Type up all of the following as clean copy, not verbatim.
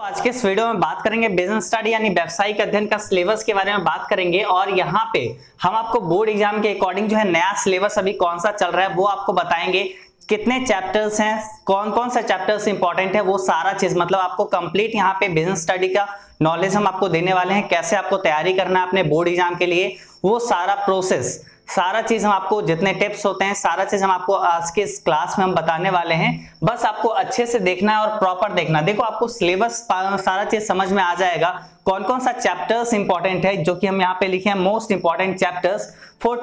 आज के इस वीडियो में बात करेंगे बिजनेस स्टडी यानी व्यावसायिक अध्ययन का सिलेबस के बारे में बात करेंगे और यहाँ पे हम आपको बोर्ड एग्जाम के अकॉर्डिंग जो है नया सिलेबस अभी कौन सा चल रहा है वो आपको बताएंगे। कितने चैप्टर्स हैं, कौन कौन सा चैप्टर्स इंपॉर्टेंट है, वो सारा चीज मतलब आपको कंप्लीट यहाँ पे बिजनेस स्टडी का नॉलेज हम आपको देने वाले हैं। कैसे आपको तैयारी करना है अपने बोर्ड एग्जाम के लिए, वो सारा प्रोसेस, सारा चीज हम आपको, जितने टिप्स होते हैं सारा चीज हम आपको आज के इस क्लास में हम बताने वाले हैं। बस आपको अच्छे से देखना है और प्रॉपर देखना। देखो आपको सिलेबस सारा चीज समझ में आ जाएगा, कौन कौन सा चैप्टर्स इंपॉर्टेंट है, जो कि हम यहाँ पे लिखे हैं मोस्ट इंपॉर्टेंट चैप्टर्स फॉर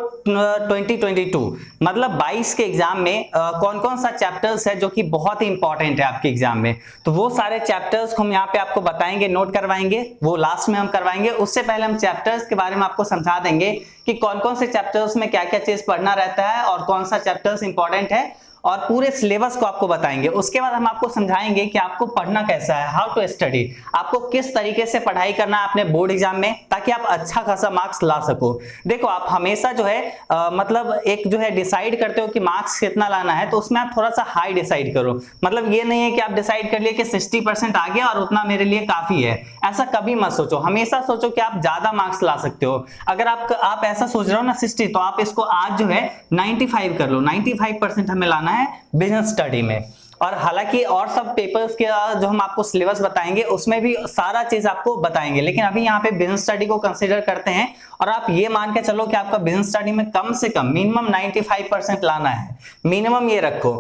2022 मतलब 22 के एग्जाम में कौन कौन सा चैप्टर्स है जो कि बहुत ही इंपॉर्टेंट है आपके एग्जाम में। तो वो सारे चैप्टर्स को हम यहाँ पे आपको बताएंगे, नोट करवाएंगे, वो लास्ट में हम करवाएंगे। उससे पहले हम चैप्टर्स के बारे में आपको समझा देंगे कि कौन कौन से चैप्टर्स में क्या क्या चीज पढ़ना रहता है और कौन सा चैप्टर्स इंपॉर्टेंट है, और पूरे सिलेबस को आपको बताएंगे। उसके बाद हम आपको समझाएंगे कि आपको पढ़ना कैसा है, हाउ टू स्टडी, आपको किस तरीके से पढ़ाई करना है अपने बोर्ड एग्जाम में ताकि आप अच्छा खासा मार्क्स ला सको। देखो आप हमेशा जो है मतलब एक जो है डिसाइड करते हो कि मार्क्स कितना लाना है, तो उसमें आप थोड़ा सा हाई डिसाइड करो। मतलब ये नहीं है कि आप डिसाइड कर लिए कि 60% आ गया और उतना मेरे लिए काफी है, ऐसा कभी मत सोचो। हमेशा सोचो कि आप ज्यादा मार्क्स ला सकते हो। अगर आप ऐसा सोच रहे हो ना 60, तो आप इसको आज जो है 95 कर लो। 95% हमें लाना है बिजनेस स्टडी में। और हालांकि और सब पेपर्स के जो हम आपको सिलेबस बताएंगे उसमें भी सारा चीज आपको बताएंगे, लेकिन अभी यहाँ पे बिजनेस स्टडी को कंसीडर करते हैं। और आप ये मान के चलो कि आपका बिजनेस स्टडी में कम से कम मिनिमम 95% लाना है, मिनिमम ये रखो।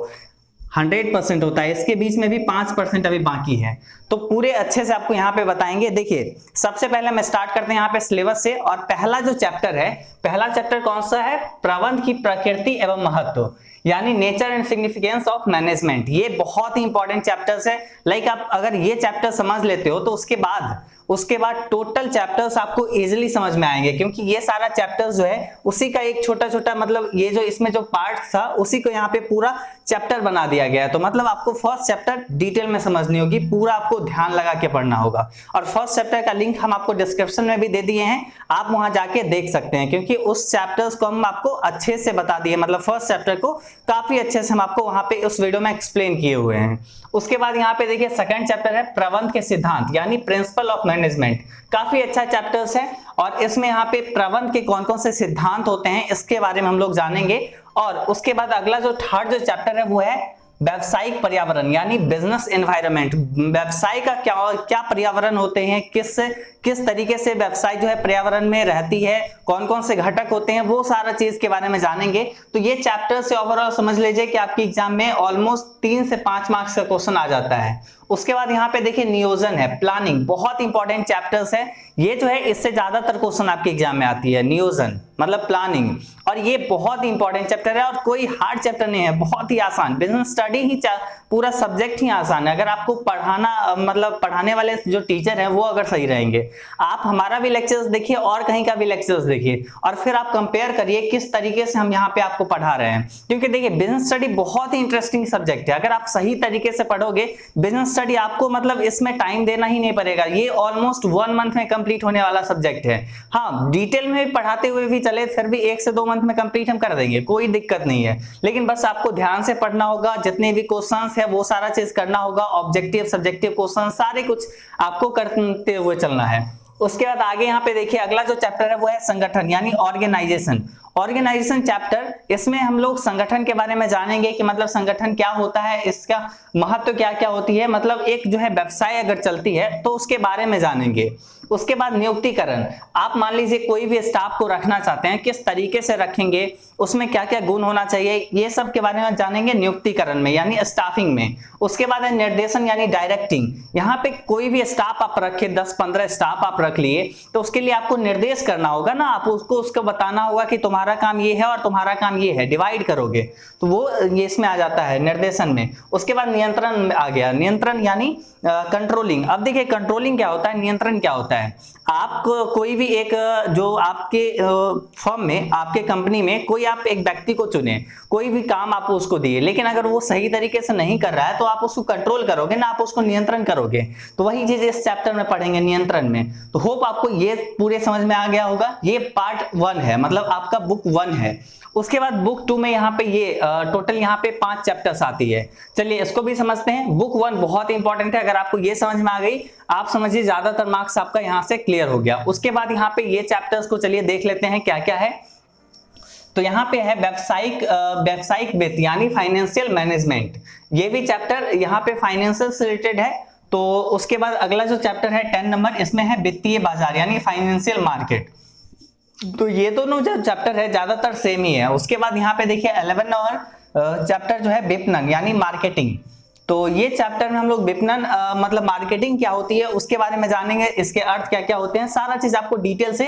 100% होता है, इसके बीच में भी 5% अभी बाकी है। तो पूरे अच्छे से आपको यहाँ पे बताएंगे। देखिए सबसे पहले हम स्टार्ट करते हैं यहाँ पे सिलेबस से, और पहला जो चैप्टर है, पहला चैप्टर कौन सा है, प्रबंध की प्रकृति एवं महत्व यानी nature and significance of management. ये बहुत ही इंपॉर्टेंट चैप्टर्स है। लाइक आप अगर ये चैप्टर समझ लेते हो तो उसके बाद टोटल चैप्टर्स आपको इजीली समझ में आएंगे, क्योंकि ये सारा चैप्टर्स जो है उसी का एक छोटा छोटा मतलब ये जो इसमें जो पार्ट था उसी को यहाँ पे पूरा चैप्टर बना दिया गया है। तो मतलब आपको फर्स्ट चैप्टर डिटेल में समझनी होगी, पूरा आपको ध्यान लगा के पढ़ना होगा। और फर्स्ट चैप्टर का लिंक हम आपको डिस्क्रिप्शन में भी दे दिए हैं, आप वहां जाके देख सकते हैं, क्योंकि उस चैप्टर्स को हम आपको अच्छे से बता दिए। मतलब फर्स्ट चैप्टर को काफी अच्छे से हम आपको वहां पे उस वीडियो में एक्सप्लेन किए हुए हैं। उसके बाद यहाँ पे देखिए सेकंड चैप्टर है प्रबंध के सिद्धांत यानी प्रिंसिपल ऑफ मैनेजमेंट। काफी अच्छा चैप्टर्स है और इसमें यहाँ पे प्रबंध के कौन कौन से सिद्धांत होते हैं इसके बारे में हम लोग जानेंगे। और उसके बाद अगला जो थर्ड जो चैप्टर है वो है व्यावसायिक पर्यावरण यानी बिजनेस एनवायरनमेंट। व्यवसाय का क्या पर्यावरण होते हैं, किस तरीके से व्यवसाय जो है पर्यावरण में रहती है, कौन कौन से घटक होते हैं, वो सारा चीज के बारे में जानेंगे। तो ये चैप्टर से ओवरऑल समझ लीजिए कि आपके एग्जाम में ऑलमोस्ट 3 से 5 मार्क्स का क्वेश्चन आ जाता है। उसके बाद यहाँ पे देखिए नियोजन है, प्लानिंग, बहुत इंपॉर्टेंट चैप्टर्स है। ये जो है इससे ज्यादातर क्वेश्चन आपके एग्जाम में आती है, नियोजन मतलब प्लानिंग। और ये बहुत ही इंपॉर्टेंट चैप्टर है और कोई हार्ड चैप्टर नहीं है, बहुत ही आसान। बिजनेस स्टडी ही पूरा सब्जेक्ट ही आसान है। अगर आपको पढ़ाना मतलब पढ़ाने वाले जो टीचर हैं वो अगर सही रहेंगे, आप हमारा भी लेक्चर्स देखिए और कहीं का भी लेक्चर्स देखिए और फिर आप कंपेयर करिए किस तरीके से हम यहाँ पे आपको पढ़ा रहे हैं। क्योंकि देखिए बिजनेस स्टडी बहुत ही इंटरेस्टिंग सब्जेक्ट है। अगर आप सही तरीके से पढ़ोगे बिजनेस स्टडी, आपको मतलब इसमें टाइम देना ही नहीं पड़ेगा। ये ऑलमोस्ट 1 मंथ में कंप्लीट होने वाला सब्जेक्ट है। हाँ, डिटेल में भी पढ़ाते हुए भी चले फिर भी 1 से 2 मंथ में कंप्लीट हम कर देंगे, कोई दिक्कत नहीं है। लेकिन बस आपको ध्यान से पढ़ना होगा, जितने भी क्वेश्चंस है वो सारा चीज करना होगा, ऑब्जेक्टिव सब्जेक्टिव क्वेश्चन सारे कुछ आपको करते हुए चलना है। उसके बाद आगे यहाँ पे देखिए अगला जो चैप्टर है वो है संगठन यानी ऑर्गेनाइजेशन चैप्टर। इसमें हम लोग संगठन के बारे में जानेंगे कि मतलब संगठन क्या होता है, इसका महत्व क्या क्या होती है, मतलब एक जो है व्यवसाय अगर चलती है तो उसके बारे में जानेंगे। उसके बाद नियुक्तिकरण, आप मान लीजिए कोई भी स्टाफ को रखना चाहते हैं, किस तरीके से रखेंगे, उसमें क्या क्या गुण होना चाहिए, ये सब के बारे में जानेंगे नियुक्तिकरण में यानी स्टाफिंग में। उसके बाद है निर्देशन यानी डायरेक्टिंग। यहाँ पे कोई भी स्टाफ आप रखे, 10-15 स्टाफ आप रख लिए, तो उसके लिए आपको निर्देश करना होगा ना, आप उसको बताना होगा कि तुम्हारा काम ये है और तुम्हारा काम ये है, डिवाइड करोगे, तो वो ये इसमें आ जाता है निर्देशन में। उसके बाद नियंत्रण आ गया, नियंत्रण यानी कंट्रोलिंग। अब देखिए कंट्रोलिंग क्या होता है, नियंत्रण क्या होता है। आप कोई भी एक जो आपके फर्म में, आपके कंपनी में कोई आप एक व्यक्ति को चुने, कोई भी काम आप उसको दिए, लेकिन अगर वो सही तरीके से नहीं कर रहा है तो आप उसको कंट्रोल करोगे ना, आप उसको नियंत्रण करोगे। तो वही चीज इस चैप्टर में पढ़ेंगे नियंत्रण में। तो होप आपको ये पूरे समझ में आ गया होगा। ये पार्ट 1 है, मतलब आपका बुक 1 है। उसके बाद बुक 2 में यहाँ पे ये टोटल यहाँ पे 5 चैप्टर्स आती है। चलिए इसको भी समझते हैं। बुक 1 बहुत इंपॉर्टेंट है, अगर आपको ये समझ में आ गई आप समझिए ज्यादातर मार्क्स आपका यहाँ से क्लियर हो गया। उसके बाद यहाँ पे ये चैप्टर्स को चलिए देख लेते हैं क्या क्या है। तो यहाँ पे है व्यावसायिक वित्त यानी फाइनेंशियल मैनेजमेंट, ये भी चैप्टर यहाँ पे फाइनेंशियल से रिलेटेड है। तो उसके बाद अगला जो चैप्टर है 10 नंबर, इसमें है वित्तीय बाजार यानी फाइनेंशियल मार्केट। तो ये दोनों जो चैप्टर है ज्यादातर सेम ही है। उसके बाद यहाँ पे देखिए 11 नंबर चैप्टर जो है विपणन यानी मार्केटिंग। तो ये चैप्टर में हम लोग विपणन मतलब मार्केटिंग क्या होती है उसके बारे में जानेंगे, इसके अर्थ क्या क्या होते हैं, सारा चीज आपको डिटेल से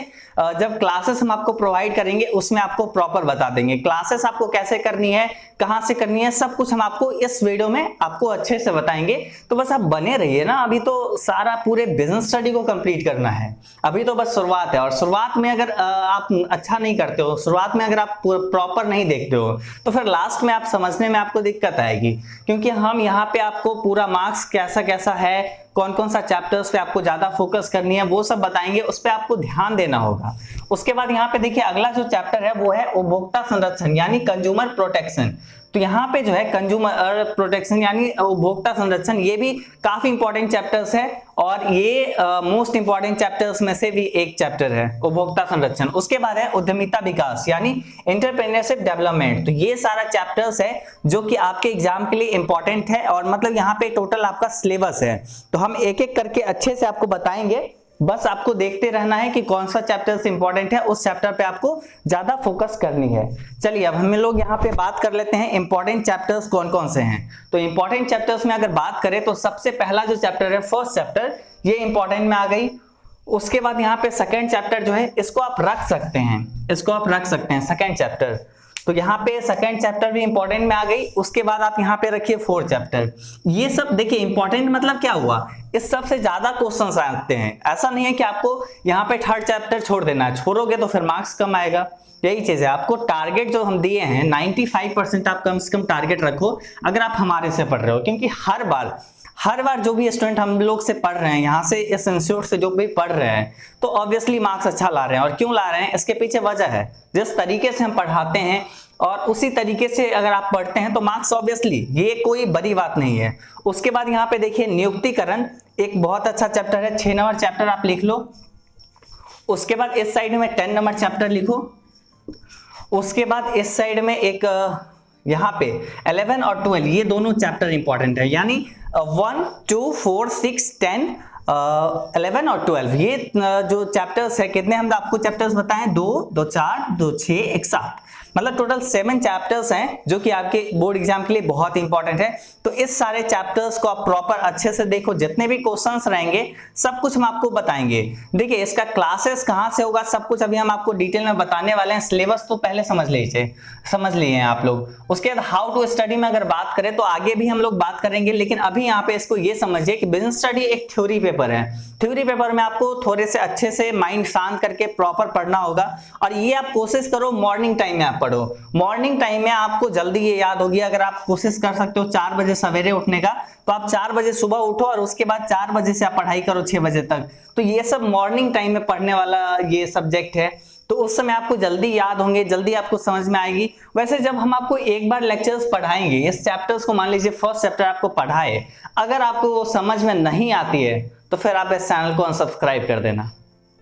जब क्लासेस हम आपको प्रोवाइड करेंगे उसमें आपको प्रॉपर बता देंगे। क्लासेस आपको कैसे करनी है, कहां से करनी है, सब कुछ हम आपको इस वीडियो में आपको अच्छे से बताएंगे। तो बस आप बने रहिए ना, अभी तो सारा पूरे बिजनेस स्टडी को कंप्लीट करना है, अभी तो बस शुरुआत है। और शुरुआत में अगर आप अच्छा नहीं करते हो, शुरुआत में अगर आप प्रॉपर नहीं देखते हो तो फिर लास्ट में आप समझने में आपको दिक्कत आएगी, क्योंकि हम यहाँ पे आपको पूरा मार्क्स कैसा कैसा है, कौन कौन सा चैप्टर्स पे आपको ज्यादा फोकस करनी है वो सब बताएंगे, उस पे आपको ध्यान देना होगा। उसके बाद यहाँ पे देखिए अगला जो चैप्टर है वो है उपभोक्ता संरक्षण यानी कंज्यूमर प्रोटेक्शन। तो यहाँ पे जो है कंज्यूमर प्रोटेक्शन यानी उपभोक्ता संरक्षण, ये भी काफी इंपॉर्टेंट चैप्टर्स है और ये मोस्ट इंपॉर्टेंट चैप्टर्स में से भी एक चैप्टर है उपभोक्ता संरक्षण। उसके बाद है उद्यमिता विकास यानी एंटरप्रेन्योरशिप डेवलपमेंट। तो ये सारा चैप्टर्स है जो कि आपके एग्जाम के लिए इंपॉर्टेंट है और मतलब यहाँ पे टोटल आपका सिलेबस है। तो हम एक एक करके अच्छे से आपको बताएंगे, बस आपको देखते रहना है कि कौन सा चैप्टर इंपॉर्टेंट है, उस चैप्टर पे आपको ज्यादा फोकस करनी है। चलिए अब हम लोग यहाँ पे बात कर लेते हैं इंपॉर्टेंट चैप्टर्स कौन कौन से हैं। तो इंपॉर्टेंट चैप्टर्स में अगर बात करें तो सबसे पहला जो चैप्टर है फर्स्ट चैप्टर, ये इंपॉर्टेंट में आ गई। उसके बाद यहाँ पे सेकेंड चैप्टर जो है इसको आप रख सकते हैं, इसको आप रख सकते हैं सेकेंड चैप्टर। तो यहाँ पे सेकंड चैप्टर भी इंपॉर्टेंट में आ गई। उसके बाद आप यहाँ पे रखिए फोर्थ चैप्टर। ये सब देखिए इंपॉर्टेंट मतलब क्या हुआ, इस सब से ज्यादा क्वेश्चंस आते हैं। ऐसा नहीं है कि आपको यहाँ पे थर्ड चैप्टर छोड़ देना है, छोड़ोगे तो फिर मार्क्स कम आएगा। यही चीज है, आपको टारगेट जो हम दिए हैं 95% आप कम से कम टारगेट रखो अगर आप हमारे से पढ़ रहे हो, क्योंकि हर बार जो भी स्टूडेंट हम लोग से पढ़ रहे हैं, यहाँ से इस इंस्टीट्यूट से जो भी पढ़ रहे हैं, तो ऑब्वियसली मार्क्स अच्छा ला रहे हैं। और क्यों ला रहे हैं, इसके पीछे वजह है, जिस तरीके से हम पढ़ाते हैं और उसी तरीके से अगर आप पढ़ते हैं तो मार्क्स ऑब्वियसली, ये कोई बड़ी बात नहीं है। उसके बाद यहाँ पे देखिए नियुक्तिकरण, एक बहुत अच्छा चैप्टर है, 6 नंबर चैप्टर आप लिख लो। उसके बाद इस साइड में 10 नंबर चैप्टर लिखो। उसके बाद इस साइड में एक यहाँ पे 11 और 12 ये दोनों चैप्टर इंपॉर्टेंट है, यानी 1, 2, 4, 6, 10, 11 और 12 ये जो चैप्टर्स है, कितने हम आपको चैप्टर्स बताएं, 2, 2, 4, 2, 6, 1, 7, मतलब टोटल 7 चैप्टर्स हैं जो कि आपके बोर्ड एग्जाम के लिए बहुत इंपॉर्टेंट है। तो इस सारे चैप्टर्स को आप प्रॉपर अच्छे से देखो, जितने भी क्वेश्चंस रहेंगे सब कुछ हम आपको बताएंगे। देखिए इसका क्लासेस कहाँ से होगा सब कुछ अभी हम आपको डिटेल में बताने वाले हैं। सिलेबस तो पहले समझ लिए हैं आप लोग। उसके बाद हाउ टू स्टडी में अगर बात करें तो आगे भी हम लोग बात करेंगे, लेकिन अभी यहाँ पे इसको ये समझिए कि बिजनेस स्टडी एक थ्योरी पेपर है। थ्योरी पेपर में आपको थोड़े से अच्छे से माइंड शांत करके प्रॉपर पढ़ना होगा, और ये आप कोशिश करो मॉर्निंग टाइम में आप पढ़ो। मॉर्निंग टाइम में आपको जल्दी ये याद होगी। अगर आप कोशिश कर सकते हो 4 बजे सवेरे उठने का, तो आप 4 बजे सुबह उठो और उसके बाद 4 बजे से आप पढ़ाई करो 6 बजे तक। तो ये सब मॉर्निंग टाइम में पढ़ने वाला ये सब्जेक्ट है, तो उस समय आपको जल्दी याद होंगे, जल्दी आपको समझ में आएगी। वैसे जब हम आपको एक बार लेक्चर्स पढ़ाएंगे, इस चैप्टर्स को मान लीजिए फर्स्ट चैप्टर आपको पढ़ाए, अगर आपको समझ में नहीं आती है तो फिर आप इस चैनल को अनसब्सक्राइब कर देना,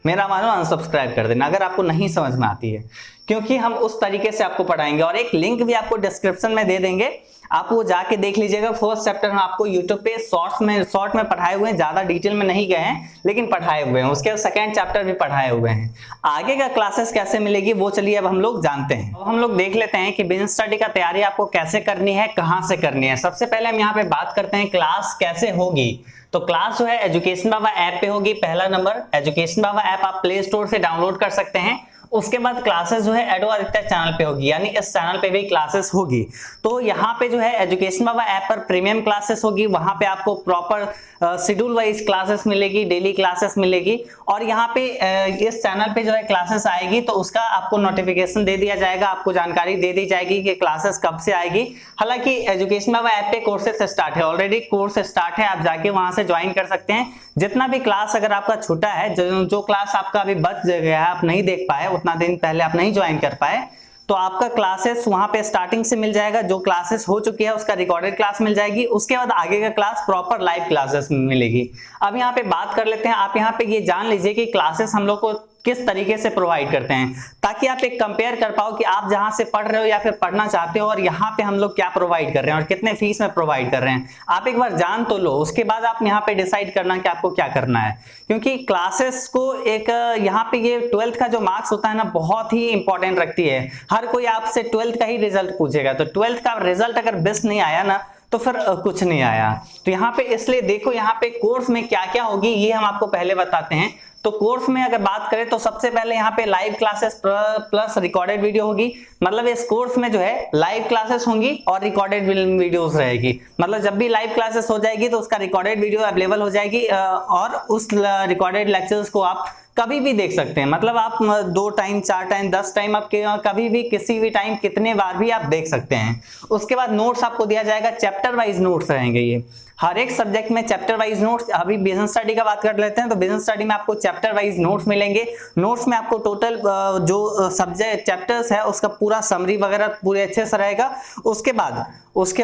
मेरा मानो अनसब्सक्राइब कर देना अगर आपको नहीं समझ में आती है, क्योंकि हम उस तरीके से आपको पढ़ाएंगे। और एक लिंक भी आपको डिस्क्रिप्शन में दे देंगे, आप वो जाके देख लीजिएगा। फर्स्ट चैप्टर हम आपको यूट्यूब पे शॉर्ट में पढ़ाए हुए हैं, ज्यादा डिटेल में नहीं गए हैं लेकिन पढ़ाए हुए हैं। उसके बाद सेकंड चैप्टर भी पढ़ाए हुए हैं। आगे का क्लासेस कैसे मिलेगी वो चलिए अब हम लोग जानते हैं। अब हम लोग देख लेते हैं कि बिजनेस स्टडी का तैयारी आपको कैसे करनी है, कहाँ से करनी है। सबसे पहले हम यहाँ पे बात करते हैं क्लास कैसे होगी। तो क्लास जो है एजुकेशन बाबा ऐप पे होगी। पहला नंबर, एजुकेशन बाबा ऐप आप प्ले स्टोर से डाउनलोड कर सकते हैं। उसके बाद क्लासेस जो है एडो आदित्य चैनल पे होगी, यानी इस चैनल पे भी क्लासेस होगी। तो यहाँ पे जो है एजुकेशन बाबा ऐप पर प्रीमियम क्लासेस होगी, वहां पे आपको प्रॉपर शेड्यूल वाइज क्लासेस मिलेगी, डेली क्लासेस मिलेगी। और यहाँ पे इस चैनल पे जो है क्लासेस आएगी तो उसका आपको नोटिफिकेशन दे दिया जाएगा, आपको जानकारी दे दी जाएगी कि क्लासेस कब से आएगी। हालांकि एजुकेशन बाबा ऐप पे कोर्सेस स्टार्ट है, ऑलरेडी कोर्स स्टार्ट है, आप जाके वहां से ज्वाइन कर सकते हैं। जितना भी क्लास अगर आपका छूटा है, जो क्लास आपका अभी बच गया है, आप नहीं देख पाए, उतना दिन पहले आप नहीं ज्वाइन कर पाए, तो आपका क्लासेस वहां पे स्टार्टिंग से मिल जाएगा, जो क्लासेस हो चुकी है उसका रिकॉर्डेड क्लास मिल जाएगी, उसके बाद आगे का क्लास प्रॉपर लाइव क्लासेस मिलेगी। अब यहाँ पे बात कर लेते हैं, आप यहाँ पे ये जान लीजिए कि क्लासेस हम लोग को किस तरीके से प्रोवाइड करते हैं, ताकि आप एक कंपेयर कर पाओ कि आप जहां से पढ़ रहे हो या फिर पढ़ना चाहते हो और यहाँ पे हम लोग क्या प्रोवाइड कर रहे हैं और कितने फीस में प्रोवाइड कर रहे हैं। आप एक बार जान तो लो, उसके बाद आप यहाँ पे डिसाइड करना कि आपको क्या करना है, क्योंकि क्लासेस को एक यहाँ पे ये 12th का जो मार्क्स होता है ना, बहुत ही इंपॉर्टेंट रखती है। हर कोई आपसे 12th का ही रिजल्ट पूछेगा, तो 12th का रिजल्ट अगर बेस्ट नहीं आया ना तो फिर कुछ नहीं आया। तो यहाँ पे इसलिए देखो, यहाँ पे कोर्स में क्या क्या होगी ये हम आपको पहले बताते हैं। तो कोर्स में अगर बात करें तो सबसे पहले यहाँ पे live classes plus recorded video होगी। मतलब इस कोर्स में जो है लाइव क्लासेस होंगी और रिकॉर्डेड वीडियोस रहेगी। मतलब जब भी लाइव क्लासेस हो जाएगी तो उसका रिकॉर्डेड वीडियो अवेलेबल हो जाएगी और उस रिकॉर्डेड लेक्चर्स को आप कभी भी देख सकते हैं। मतलब आप 2 टाइम 4 टाइम 10 टाइम आप कभी भी किसी भी टाइम कितने बार भी आप देख सकते हैं। उसके बाद नोट्स आपको दिया जाएगा, चैप्टर वाइज नोट्स रहेंगे। ये हर एक सब्जेक्ट में चैप्टर वाइज नोट्स। अभी बिजनेस स्टडी का बात कर लेते हैं, तो बिजनेस स्टडी में आपको चैप्टर वाइज नोट्स मिलेंगे। नोट्स में आपको टोटल जो सब्जेक्ट चैप्टर्स है उसका पूरा समरी वगैरह पूरे अच्छे से रहेगा। उसके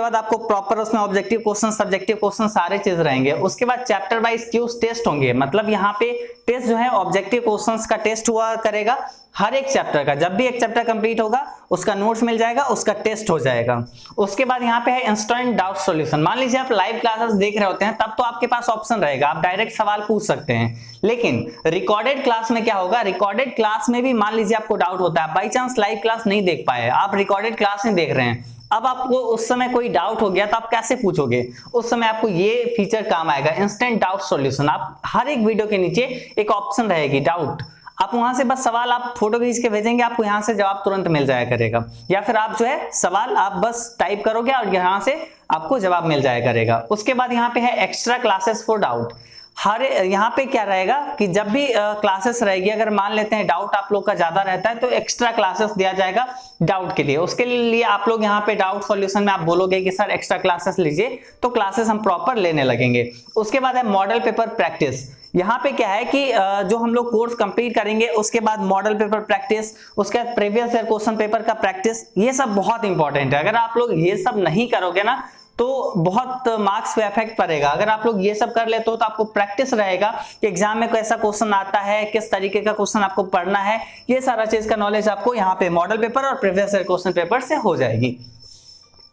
बाद आपको प्रॉपर उसमें ऑब्जेक्टिव क्वेश्चन, सब्जेक्टिव क्वेश्चन सारे चीज रहेंगे। उसके बाद चैप्टर वाइज क्यूज टेस्ट होंगे। मतलब यहाँ पे टेस्ट जो है ऑब्जेक्टिव क्वेश्चंस का टेस्ट हुआ करेगा हर एक चैप्टर का। जब भी एक चैप्टर कंप्लीट होगा उसका नोट्स मिल जाएगा, उसका टेस्ट हो जाएगा। उसके बाद यहाँ पे है इंस्टेंट डाउट सॉल्यूशन। मान लीजिए आप लाइव क्लासेस देख रहे होते हैं, तब तो आपके पास ऑप्शन रहेगा, आप डायरेक्ट सवाल पूछ सकते हैं। लेकिन रिकॉर्डेड क्लास में क्या होगा, रिकॉर्डेड क्लास में भी मान लीजिए आपको डाउट होता है, बाई चांस लाइव क्लास नहीं देख पाए, आप रिकॉर्डेड क्लास नहीं देख रहे हैं, अब आपको उस समय कोई डाउट हो गया तो आप कैसे पूछोगे। उस समय आपको ये फीचर काम आएगा, इंस्टेंट डाउट सॉल्यूशन। आप हर एक वीडियो के नीचे एक ऑप्शन रहेगी डाउट, आप वहां से बस सवाल आप फोटो खींच के भेजेंगे, आपको यहाँ से जवाब तुरंत मिल जाया करेगा। या फिर आप जो है सवाल आप बस टाइप करोगे और यहाँ से आपको जवाब मिल जाया करेगा। उसके बाद यहाँ पे है एक्स्ट्रा क्लासेस फॉर डाउट। हर यहाँ पे क्या रहेगा कि जब भी क्लासेस रहेगी, अगर मान लेते हैं डाउट आप लोग का ज्यादा रहता है तो एक्स्ट्रा क्लासेस दिया जाएगा डाउट के लिए। उसके लिए आप लोग यहाँ पे डाउट सॉल्यूशन में आप बोलोगे कि सर एक्स्ट्रा क्लासेस लीजिए, तो क्लासेस हम प्रॉपर लेने लगेंगे। उसके बाद है मॉडल पेपर प्रैक्टिस। यहाँ पे क्या है कि जो हम लोग कोर्स कंप्लीट करेंगे उसके बाद मॉडल पेपर प्रैक्टिस, उसके बाद प्रीवियस ईयर क्वेश्चन पेपर का प्रैक्टिस, ये सब बहुत इंपॉर्टेंट है। अगर आप लोग ये सब नहीं करोगे ना तो बहुत मार्क्स पे इफेक्ट पड़ेगा। अगर आप लोग ये सब कर लेते हो तो आपको प्रैक्टिस रहेगा कि एग्जाम में कैसा क्वेश्चन आता है, किस तरीके का क्वेश्चन आपको पढ़ना है, ये सारा चीज का नॉलेज आपको यहाँ पे मॉडल पेपर और प्रीवियस ईयर क्वेश्चन पेपर से हो जाएगी।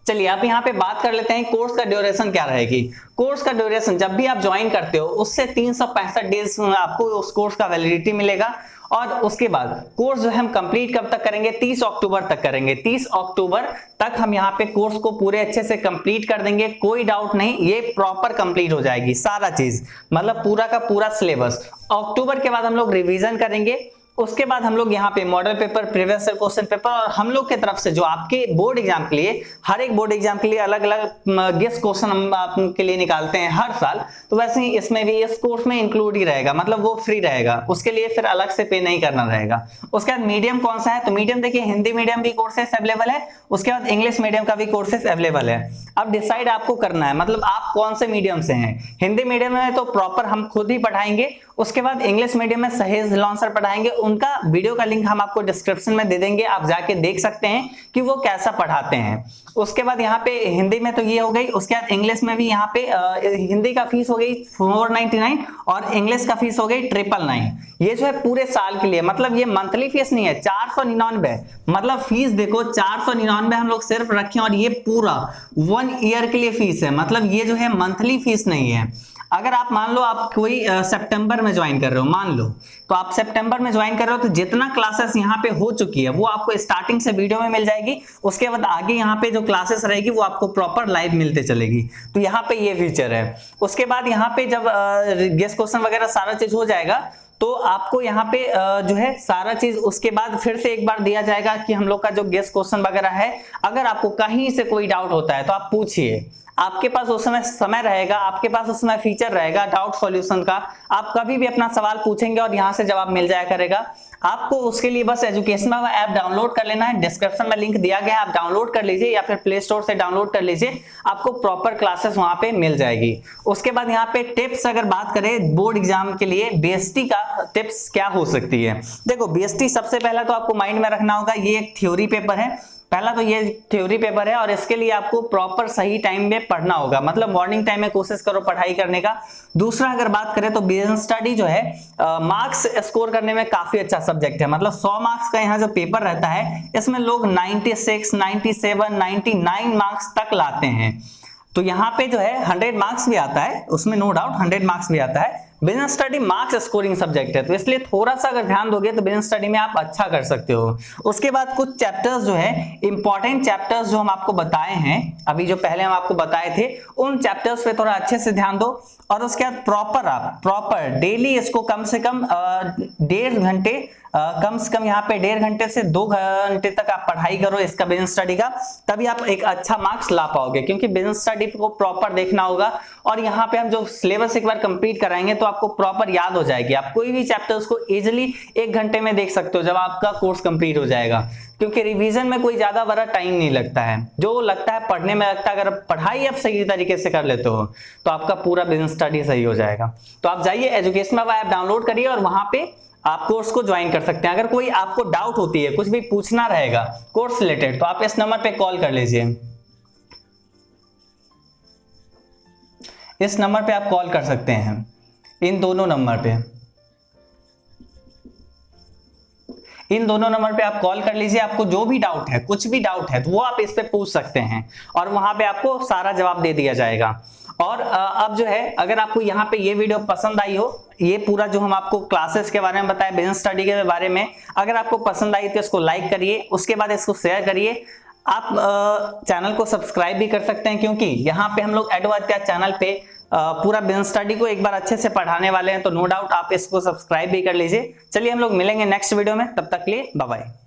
चलिए आप यहाँ पे बात कर लेते हैं कोर्स का ड्यूरेशन क्या रहेगी। कोर्स का ड्यूरेशन जब भी आप ज्वाइन करते हो उससे 365 डेज आपको उस कोर्स का वैलिडिटी मिलेगा। और उसके बाद कोर्स जो हम कंप्लीट कब तक करेंगे, 30 अक्टूबर तक करेंगे। 30 अक्टूबर तक हम यहाँ पे कोर्स को पूरे अच्छे से कंप्लीट कर देंगे, कोई डाउट नहीं, ये प्रॉपर कंप्लीट हो जाएगी सारा चीज, मतलब पूरा का पूरा सिलेबस। अक्टूबर के बाद हम लोग रिवीजन करेंगे। उसके बाद हम लोग यहाँ पे model paper, previous year question paper, और हम लोग की तरफ से जो आपके बोर्ड एग्जाम के लिए, हर एक बोर्ड एग्जाम के लिए अलग अलग गेस्ट क्वेश्चन हम आपके लिए निकालते हैं हर साल, तो वैसे ही इसमें भी इस कोर्स में इंक्लूड ही रहेगा, मतलब वो फ्री रहेगा, उसके लिए फिर अलग से पे नहीं करना रहेगा। उसके बाद मीडियम कौन सा है, तो मीडियम देखिए हिंदी मीडियम भी कोर्सेस अवेलेबल है, उसके बाद इंग्लिश मीडियम का भी कोर्सेस अवेलेबल है। अब डिसाइड आपको करना है, मतलब आप कौन से मीडियम से हैं। हिंदी मीडियम में तो प्रॉपर हम खुद ही पढ़ाएंगे, उसके बाद इंग्लिश मीडियम में सहेज लॉन सर पढ़ाएंगे, उनका वीडियो का लिंक हम आपको डिस्क्रिप्शन में दे देंगे, आप जाके देख सकते हैं कि वो कैसा पढ़ाते हैं। उसके बाद यहाँ पे हिंदी में तो ये हो गई, उसके बाद इंग्लिश में भी यहाँ पे हिंदी का फीस हो गई 499 और इंग्लिश का फीस हो गई 999। ये जो है पूरे साल के लिए, मतलब ये मंथली फीस नहीं है, 499, मतलब फीस देखो 499 हम लोग सिर्फ रखें और ये पूरा 1 ईयर के लिए फीस है, मतलब ये जो है मंथली फीस नहीं है। अगर आप मान लो आप कोई सितंबर में ज्वाइन कर रहे हो, मान लो तो आप सितंबर में ज्वाइन कर रहे हो, तो जितना क्लासेस यहाँ पे हो चुकी है वो आपको स्टार्टिंग से वीडियो में मिल जाएगी, उसके बाद आगे यहाँ पे जो क्लासेस रहेगी वो आपको प्रॉपर लाइव मिलते चलेगी, तो यहाँ पे ये फीचर है। उसके बाद यहाँ पे जब गेस्ट क्वेश्चन वगैरह सारा चीज हो जाएगा तो आपको यहाँ पे जो है सारा चीज उसके बाद फिर से एक बार दिया जाएगा कि हम लोग का जो गेस्ट क्वेश्चन वगैरह है, अगर आपको कहीं से कोई डाउट होता है तो आप पूछिए, आपके पास उस समय रहेगा, आपके पास उसमें फीचर रहेगा डाउट सॉल्यूशन का। आप कभी भी अपना सवाल पूछेंगे और यहां से जवाब मिल जाया करेगा। आपको उसके लिए बस एजुकेशन बाबा ऐप डाउनलोड कर लेना है, डिस्क्रिप्शन में लिंक दिया गया है, आप डाउनलोड कर लीजिए या फिर प्ले स्टोर से डाउनलोड कर लीजिए, आपको प्रॉपर क्लासेस वहां पे मिल जाएगी। उसके बाद यहाँ पे टिप्स अगर बात करें बोर्ड एग्जाम के लिए बीएसटी का टिप्स क्या हो सकती है। देखो बीएसटी सबसे पहला तो आपको माइंड में रखना होगा, ये एक थ्योरी पेपर है, पहला तो ये थ्योरी पेपर है और इसके लिए आपको प्रॉपर सही टाइम में पढ़ना होगा, मतलब मॉर्निंग टाइम में कोशिश करो पढ़ाई करने का। दूसरा अगर बात करें तो बिजनेस स्टडी जो है मार्क्स स्कोर करने में काफी अच्छा सब्जेक्ट है, मतलब 100 मार्क्स का यहाँ जो पेपर रहता है इसमें लोग 96, 97, 99 मार्क्स तक लाते हैं। तो यहाँ पे जो है 100 मार्क्स भी आता है, उसमें नो डाउट 100 मार्क्स भी आता है। Business study marks scoring subject है, तो इसलिए थोड़ा सा अगर ध्यान दोगे तो बिजनेस स्टडी में आप अच्छा कर सकते हो। उसके बाद कुछ चैप्टर्स जो है इंपॉर्टेंट चैप्टर्स जो हम आपको बताए हैं, अभी जो पहले हम आपको बताए थे उन चैप्टर्स पे थोड़ा अच्छे से ध्यान दो। और उसके बाद प्रॉपर डेली इसको कम से कम 1.5 घंटे कम से कम यहाँ पे 1.5 घंटे से 2 घंटे तक आप पढ़ाई करो इसका बिजनेस स्टडी का, तभी आप एक अच्छा मार्क्स ला पाओगे, क्योंकि बिजनेस स्टडी को प्रॉपर देखना होगा। और यहाँ पे हम जो सिलेबस एक बार कंप्लीट कराएंगे तो आपको प्रॉपर याद हो जाएगी, आप कोई भी चैप्टर्स को इजिली 1 घंटे में देख सकते हो जब आपका कोर्स कंप्लीट हो जाएगा, क्योंकि रिवीजन में कोई ज्यादा बड़ा टाइम नहीं लगता है, जो लगता है पढ़ने में लगता है। अगर पढ़ाई आप सही तरीके से कर लेते हो तो आपका पूरा बिजनेस स्टडी सही हो जाएगा। तो आप जाइए एजुकेशन बाबा ऐप डाउनलोड करिए और वहां पे आप कोर्स को ज्वाइन कर सकते हैं। अगर कोई आपको डाउट होती है, कुछ भी पूछना रहेगा कोर्स रिलेटेड, तो आप इस नंबर पे कॉल कर लीजिए, इस नंबर पे आप कॉल कर सकते हैं, इन दोनों नंबर पे, इन दोनों नंबर पे आप कॉल कर लीजिए। आपको जो भी डाउट है, कुछ भी डाउट है तो वो आप इस पे पूछ सकते हैं और वहां पे आपको सारा जवाब दे दिया जाएगा। और अब जो है अगर आपको यहाँ पे ये वीडियो पसंद आई हो, ये पूरा जो हम आपको क्लासेस के बारे में बताया, बिजनेस स्टडी के बारे में, अगर आपको पसंद आई तो इसको लाइक करिए, उसके बाद इसको शेयर करिए। आप चैनल को सब्सक्राइब भी कर सकते हैं, क्योंकि यहाँ पे हम लोग एडवाइस चैनल पे पूरा बिजनेस स्टडी को एक बार अच्छे से पढ़ाने वाले हैं, तो नो डाउट आप इसको सब्सक्राइब भी कर लीजिए। चलिए हम लोग मिलेंगे नेक्स्ट वीडियो में, तब तक के लिए बाय बाय।